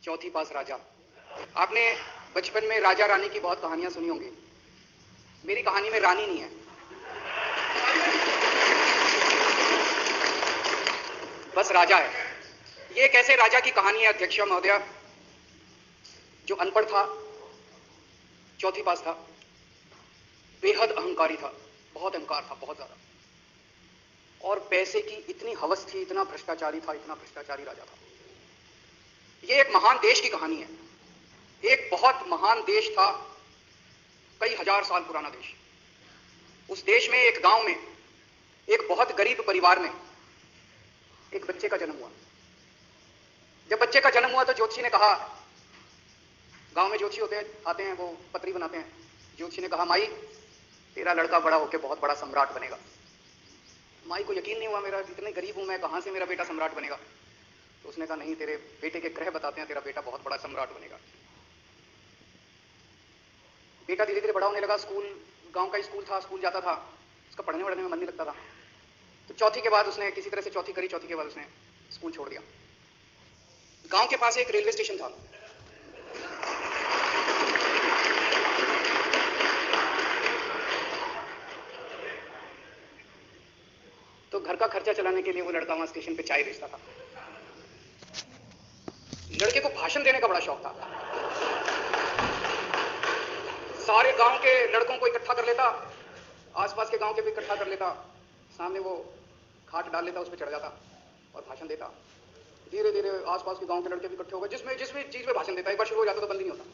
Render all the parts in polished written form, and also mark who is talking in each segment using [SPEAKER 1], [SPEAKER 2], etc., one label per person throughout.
[SPEAKER 1] चौथी पास राजा। आपने बचपन में राजा रानी की बहुत कहानियां सुनी होंगी। मेरी कहानी में रानी नहीं है, बस राजा है। ये एक ऐसे राजा की कहानी है अध्यक्ष महोदय, जो अनपढ़ था, चौथी पास था, बेहद अहंकारी था, बहुत अहंकार था, बहुत ज्यादा, और पैसे की इतनी हवस थी, इतना भ्रष्टाचारी था, इतना भ्रष्टाचारी राजा था। ये एक महान देश की कहानी है। एक बहुत महान देश था, कई हजार साल पुराना देश। उस देश में, एक गांव में, एक बहुत गरीब परिवार में एक बच्चे का जन्म हुआ। जब बच्चे का जन्म हुआ तो ज्योतिषी ने कहा, गांव में ज्योतिषी होते हैं, आते हैं, वो पत्री बनाते हैं। ज्योतिषी ने कहा, माई तेरा लड़का बड़ा होकर बहुत बड़ा सम्राट बनेगा। माई को यकीन नहीं हुआ, मेरा इतने गरीब हूं मैं, कहां से मेरा बेटा सम्राट बनेगा। तो उसने कहा, नहीं, तेरे बेटे के ग्रह बताते हैं तेरा बेटा बहुत बड़ा सम्राट बनेगा। बेटा धीरे धीरे बड़ा होने लगा। गांव का स्कूल था, स्कूल जाता था, उसका पढ़ने वढ़ने में मन नहीं लगता था। तो चौथी के बाद उसने किसी तरह से चौथी करी, चौथी के बाद उसने स्कूल छोड़ दिया। गांव के पास एक रेलवे स्टेशन था। तो घर का खर्चा चलाने के लिए वो लड़का वहां स्टेशन पे चाय बेचता था। लड़के को भाषण देने का बड़ा शौक था। सारे गांव के लड़कों को इकट्ठा कर लेता, आसपास के गांव के भी इकट्ठा कर लेता, सामने वो खाट डाल लेता, उस पर चढ़ जाता और भाषण देता। धीरे धीरे आसपास के गांव के लड़के भी इकट्ठे हो गए, जिसमें चीज में भाषण देता, एक बार शुरू हो जाता तो बंद ही नहीं होता।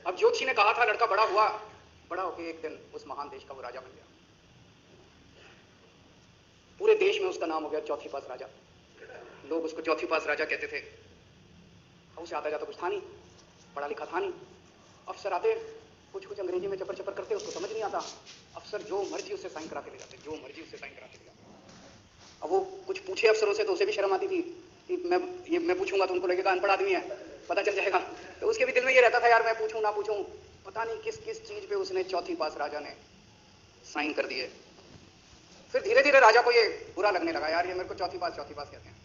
[SPEAKER 1] अब ज्योतिषी ने कहा था, लड़का बड़ा हुआ, बड़ा होकर एक दिन उस महान देश का वो राजा बन गया। पूरे देश में उसका नाम हो गया चौथी पास राजा। लोग उसको चौथी पास राजा कहते थे। अब उसे आता जाता कुछ था नहीं, पढ़ा लिखा था नहीं। अफसर आते, कुछ कुछ अंग्रेजी में चपर चपर करते, उसको समझ नहीं आता। अफसर जो मर्जी उससे साइन करा के ले जाते, जो मर्जी उससे साइन करा के ले जाते। अब वो कुछ पूछे अफसरों से तो उसे भी शर्म आती थी कि मैं पूछूंगा तो उनको लगेगा अनपढ़ आदमी है, पता चल जाएगा। तो उसके भी दिल में ये रहता था, यार मैं पूछूं ना पूछूं, पता नहीं किस किस चीज पे उसने चौथी पास राजा ने साइन कर दिए। फिर धीरे धीरे राजा को ये बुरा लगने लगा, यार ये मेरे को चौथी पास कहते हैं।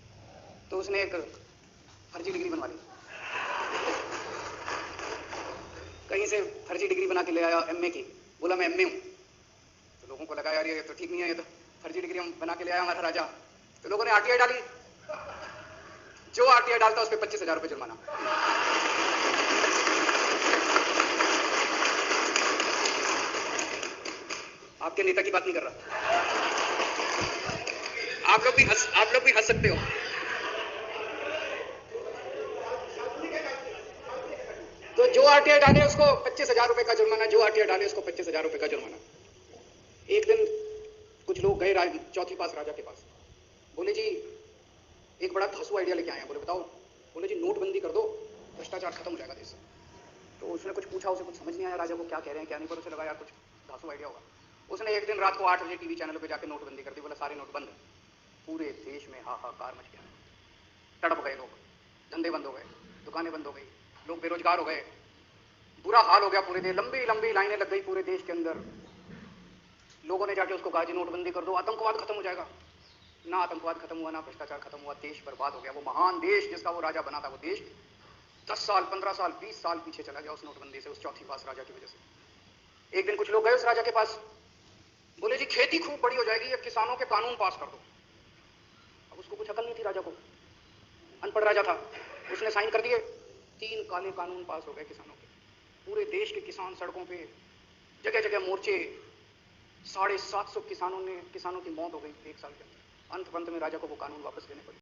[SPEAKER 1] तो उसने एक फर्जी डिग्री बनवा ली, कहीं से फर्जी डिग्री बना के ले आया एमए की। बोला मैं एमए हूं। तो लोगों को लगा, यार ये तो ठीक नहीं है, ये तो फर्जी डिग्री बना के ले आया हमारा राजा। तो लोगों ने आरटीआई डाली। जो आरटीआई डालता उस पर 25,000 रुपए जुर्माना। आपके नेता की बात नहीं कर रहा, आप लोग भी हंस सकते हो। तो जो आरटीआई डाले उसको 25,000 रुपए का जुर्माना, जो आरटीआई डाले उसको 25,000 रुपए का जुर्माना। एक दिन कुछ लोग गए चौथी पास राजा के पास, बोले जी एक बड़ा धांसू आइडिया लेके आए हैं। बोले बताओ। बोले जी नोटबंदी कर दो, भ्रष्टाचार खत्म हो जाएगा देश से। तो उसने कुछ पूछा, उसे कुछ समझ नहीं आया राजा को क्या कह रहे हैं क्या नहीं, पर उसे लगा यार कुछ धांसू आइडिया होगा। उसने एक दिन रात को 8 बजे टीवी चैनल पे जाके नोटबंदी कर दी। बोला सारे नोट बंद। पूरे देश में हाहाकार मच गया, तड़प गए लोग, धंधे बंद हो गए, दुकानें बंद हो गई, लोग बेरोजगार हो गए, बुरा हाल हो गया पूरे देश। लंबी लंबी लाइनें लग गई पूरे देश के अंदर। लोगों ने जाके उसको कहा जी नोटबंदी कर दो, आतंकवाद खत्म हो जाएगा। ना आतंकवाद खत्म हुआ, ना भ्रष्टाचार खत्म हुआ, देश बर्बाद हो गया। वो महान देश जिसका वो राजा बना था, वो देश 10 साल 15 साल 20 साल पीछे चला गया उस नोटबंदी से, उस चौथी पास राजा की वजह से। एक दिन कुछ लोग गए उस राजा के पास, बोले जी खेती खूब बड़ी हो जाएगी, अब किसानों के कानून पास कर दो। अब उसको कुछ अकल नहीं थी राजा को, अनपढ़ राजा था। उसने साइन कर दिए, 3 काले कानून पास हो गए किसानों के। पूरे देश के किसान सड़कों पे, जगह जगह मोर्चे, 750 किसानों की मौत हो गई 1 साल के अंदर। अंत में राजा को वो कानून वापस लेने पड़े।